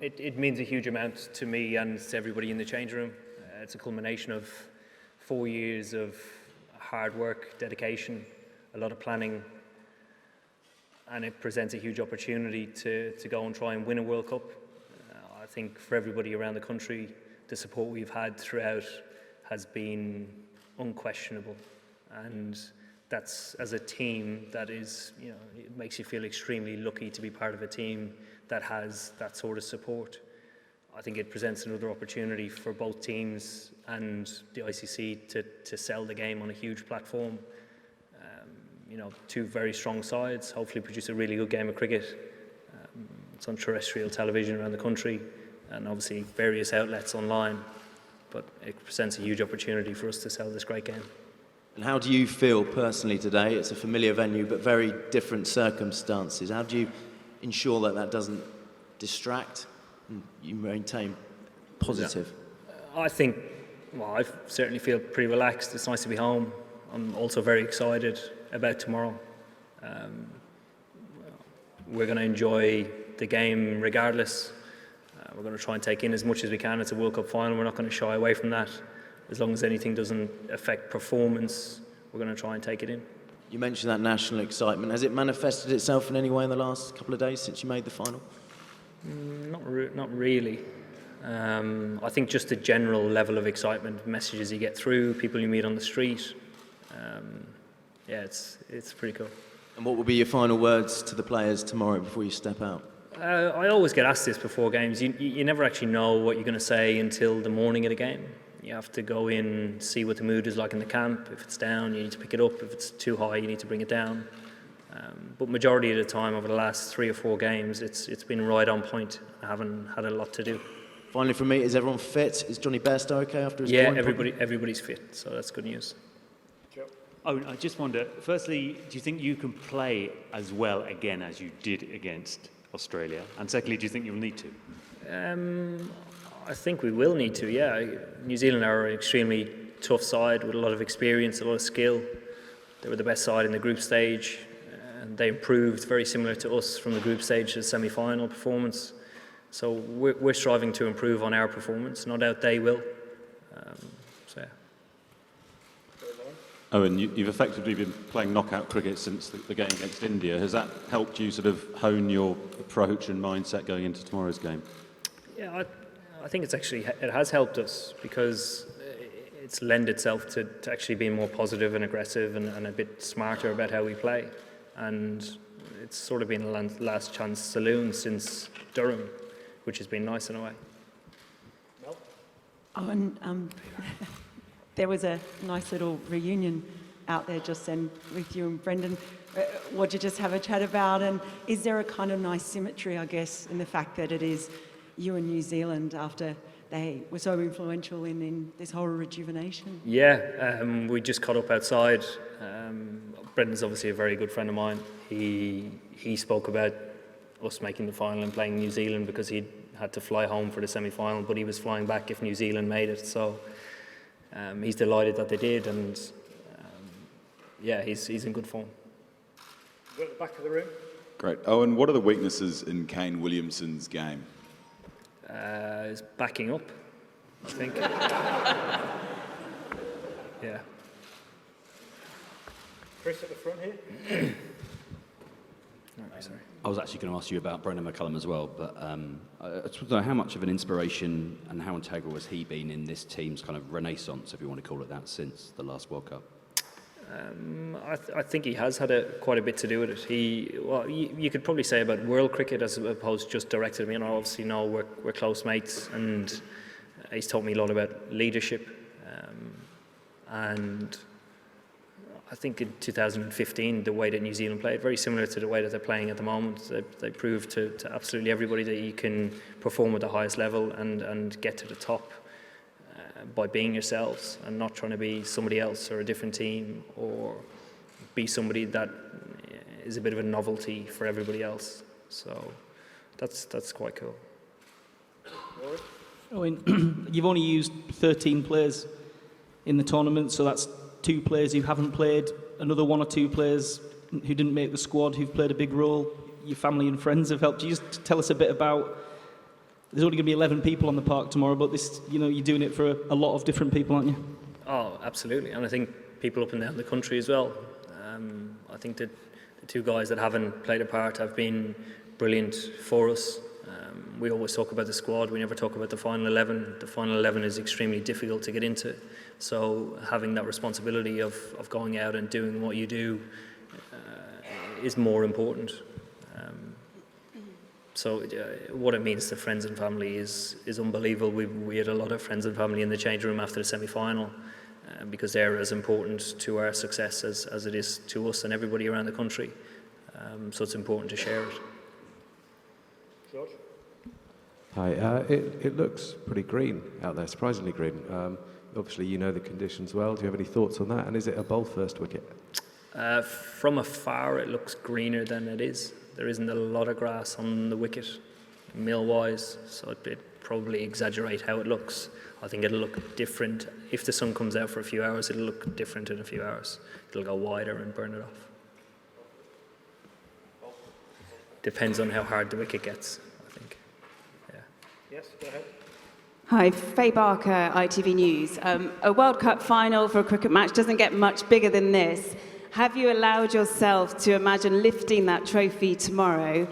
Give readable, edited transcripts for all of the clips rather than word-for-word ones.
It means a huge amount to me and to everybody in the change room. It's a culmination of 4 years of hard work, dedication, a lot of planning, and it presents a huge opportunity to go and try and win a World Cup. I think for everybody around the country, the support we've had throughout has been unquestionable, and that's, as a team, that is, it makes you feel extremely lucky to be part of a team that has that sort of support. I think it presents another opportunity for both teams and the ICC to sell the game on a huge platform. Two very strong sides, hopefully produce a really good game of cricket. It's on terrestrial television around the country and obviously various outlets online, but it presents a huge opportunity for us to sell this great game. And how do you feel personally today? It's a familiar venue, but very different circumstances. How do you ensure that that doesn't distract and you maintain positive? I think, I certainly feel pretty relaxed. It's nice to be home. I'm also very excited about tomorrow. We're going to enjoy the game regardless. We're going to try and take in as much as we can. It's a World Cup final. We're not going to shy away from that. As long as anything doesn't affect performance, we're going to try and take it in. You mentioned that national excitement. Has it manifested itself in any way in the last couple of days since you made the final? Not really. I think just the general level of excitement, messages you get through, people you meet on the street. It's pretty cool. And what will be your final words to the players tomorrow before you step out? I always get asked this before games. You never actually know what you're going to say until the morning of the game. You have to go in, see what the mood is like in the camp. If it's down, you need to pick it up. If it's too high, you need to bring it down. But majority of the time over the last 3 or 4 games, it's been right on point. I haven't had a lot to do. Finally from me, is everyone fit? Is Johnny Bairstow okay after his Yeah, everybody's fit, so that's good news. Oh, I just wonder, firstly, do you think you can play as well again as you did against Australia? And secondly, do you think you'll need to? I think we will need to, yeah. New Zealand are an extremely tough side with a lot of experience, a lot of skill. They were the best side in the group stage, and they improved very similar to us from the group stage to the semi-final performance. So we're striving to improve on our performance. No doubt they will. Owen, you've effectively been playing knockout cricket since the game against India. Has that helped you sort of hone your approach and mindset going into tomorrow's game? Yeah, I think it has helped us because it's lent itself to actually being more positive and aggressive and a bit smarter about how we play. And it's sort of been a last chance saloon since Durham, which has been nice in a way. Owen, there was a nice little reunion out there just then with you and Brendan. What did you just have a chat about? And is there a kind of nice symmetry, I guess, in the fact that it is you and New Zealand after they were so influential in this whole rejuvenation? Yeah, we just caught up outside. Brendan's obviously a very good friend of mine. He spoke about us making the final and playing New Zealand because he had to fly home for the semi-final, but he was flying back if New Zealand made it. So he's delighted that they did, and he's in good form. We're at the back of the room. Great. Owen, what are the weaknesses in Kane Williamson's game? Is backing up, I think. Yeah. Chris at the front here. Sorry. I was actually going to ask you about Brendan McCullum as well, but I just want to know how much of an inspiration and how integral has he been in this team's kind of renaissance, if you want to call it that, since the last World Cup? I think he has had quite a bit to do with it. You could probably say about world cricket as opposed to just directed me. Obviously, we're close mates, and he's taught me a lot about leadership. And I think in 2015, the way that New Zealand played, very similar to the way that they're playing at the moment. They proved to absolutely everybody that you can perform at the highest level and get to the top by being yourselves and not trying to be somebody else or a different team or be somebody that is a bit of a novelty for everybody else. So that's quite cool. You've only used 13 players in the tournament, so that's 2 players who haven't played, another 1 or 2 players who didn't make the squad who've played a big role. Your family and friends have helped you. Just tell us a bit about there's only going to be 11 people on the park tomorrow, but this, you're doing it for a lot of different people, aren't you? Oh, absolutely. And I think people up and down the country as well. I think that the two guys that haven't played a part have been brilliant for us. We always talk about the squad, we never talk about the final 11. The final 11 is extremely difficult to get into. So having that responsibility of going out and doing what you do is more important. So what it means to friends and family is unbelievable. We had a lot of friends and family in the change room after the semi-final because they're as important to our success as it is to us and everybody around the country. So it's important to share it. George? Hi, it looks pretty green out there, surprisingly green. Obviously, you know the conditions well. Do you have any thoughts on that? And is it a bowl first wicket? From afar, it looks greener than it is. There isn't a lot of grass on the wicket, mill-wise, so it probably exaggerate how it looks. I think it'll look different. If the sun comes out for a few hours, it'll look different in a few hours. It'll go wider and burn it off. Depends on how hard the wicket gets, I think. Yeah. Yes, go ahead. Hi, Faye Barker, ITV News. A World Cup final for a cricket match doesn't get much bigger than this. Have you allowed yourself to imagine lifting that trophy tomorrow?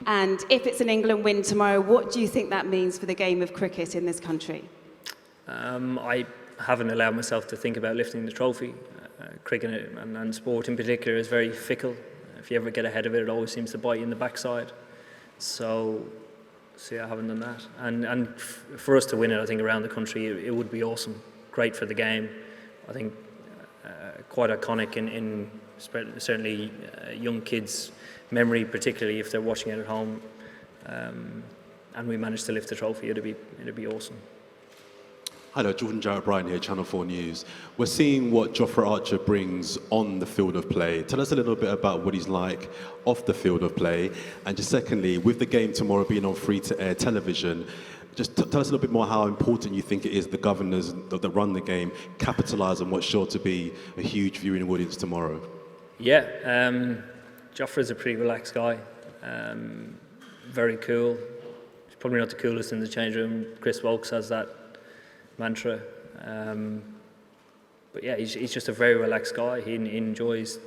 And if it's an England win tomorrow, what do you think that means for the game of cricket in this country? I haven't allowed myself to think about lifting the trophy. Cricket and sport in particular is very fickle. If you ever get ahead of it, it always seems to bite you in the backside. So I haven't done that. And for us to win it, I think around the country, it would be awesome. Great for the game. I think quite iconic in certainly young kids' memory, particularly if they're watching it at home. And we managed to lift the trophy. It'd be awesome. Hello, Jordan Jarrett Bryan here, Channel 4 News. We're seeing what Jofra Archer brings on the field of play. Tell us a little bit about what he's like off the field of play. And just secondly, with the game tomorrow being on free-to-air television, just tell us a little bit more how important you think it is the governors that run the game capitalise on what's sure to be a huge viewing audience tomorrow. Yeah, Jofra's a pretty relaxed guy. Very cool. He's probably not the coolest in the change room. Chris Wokes has that mantra. But yeah, he's just a very relaxed guy. He enjoys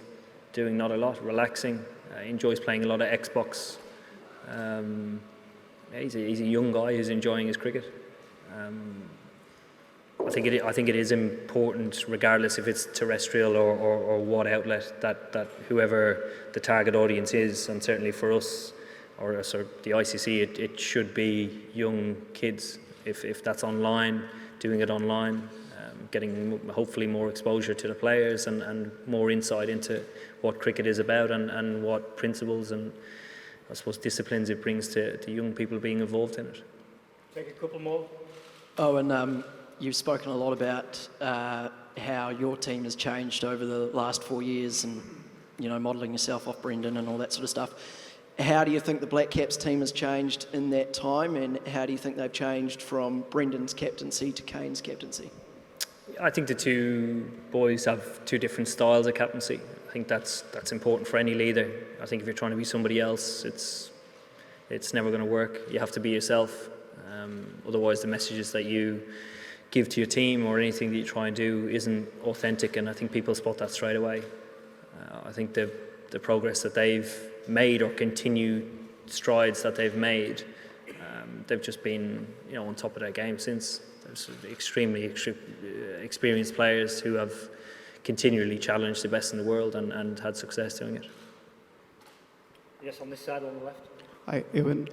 doing not a lot, relaxing. He enjoys playing a lot of Xbox. He's a young guy who's enjoying his cricket. I think it is important, regardless if it's terrestrial or what outlet, that whoever the target audience is, and certainly for us, or sort of the ICC, it should be young kids. If that's online, doing it online, getting hopefully more exposure to the players and more insight into what cricket is about and what principles and I suppose disciplines it brings to young people being involved in it. Take a couple more. Oh, and you've spoken a lot about how your team has changed over the last 4 years and, modelling yourself off Brendan and all that sort of stuff. How do you think the Black Caps team has changed in that time, and how do you think they've changed from Brendan's captaincy to Kane's captaincy? I think the two boys have two different styles of captaincy. I think that's important for any leader. I think if you're trying to be somebody else, it's never going to work. You have to be yourself. Otherwise, the messages that you give to your team or anything that you try and do isn't authentic, and I think people spot that straight away. I think the progress that they've made or continued strides that they've made, they've just been on top of their game since. There's extremely experienced players who have continually challenged the best in the world and had success doing it. Yes, on this side on the left. Hi, Evan.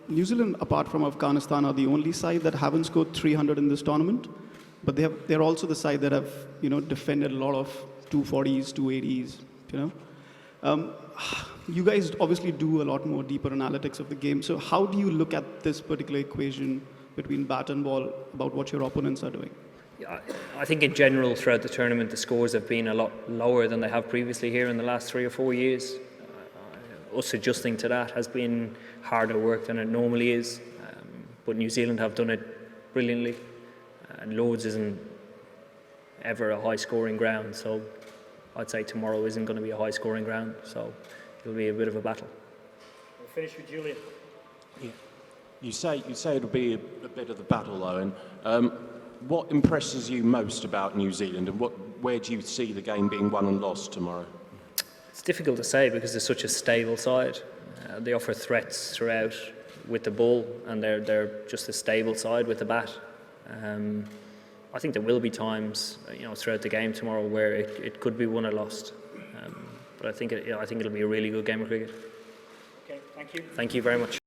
New Zealand, apart from Afghanistan, are the only side that haven't scored 300 in this tournament, but they're also the side that have defended a lot of 240s, 280s. You guys obviously do a lot more deeper analytics of the game. So how do you look at this particular equation between bat and ball about what your opponents are doing? I think in general throughout the tournament the scores have been a lot lower than they have previously here in the last 3 or 4 years. Us adjusting to that has been harder work than it normally is, but New Zealand have done it brilliantly, and Lord's isn't ever a high scoring ground, so I'd say tomorrow isn't going to be a high scoring ground, so it'll be a bit of a battle. We'll finish with Julian. You say it'll be a bit of the battle, Owen. What impresses you most about New Zealand, and where do you see the game being won and lost tomorrow? It's difficult to say because they're such a stable side. They offer threats throughout with the ball, and they're just a stable side with the bat. I think there will be times, throughout the game tomorrow where it could be won or lost. But I think it'll be a really good game of cricket. Okay, thank you. Thank you very much.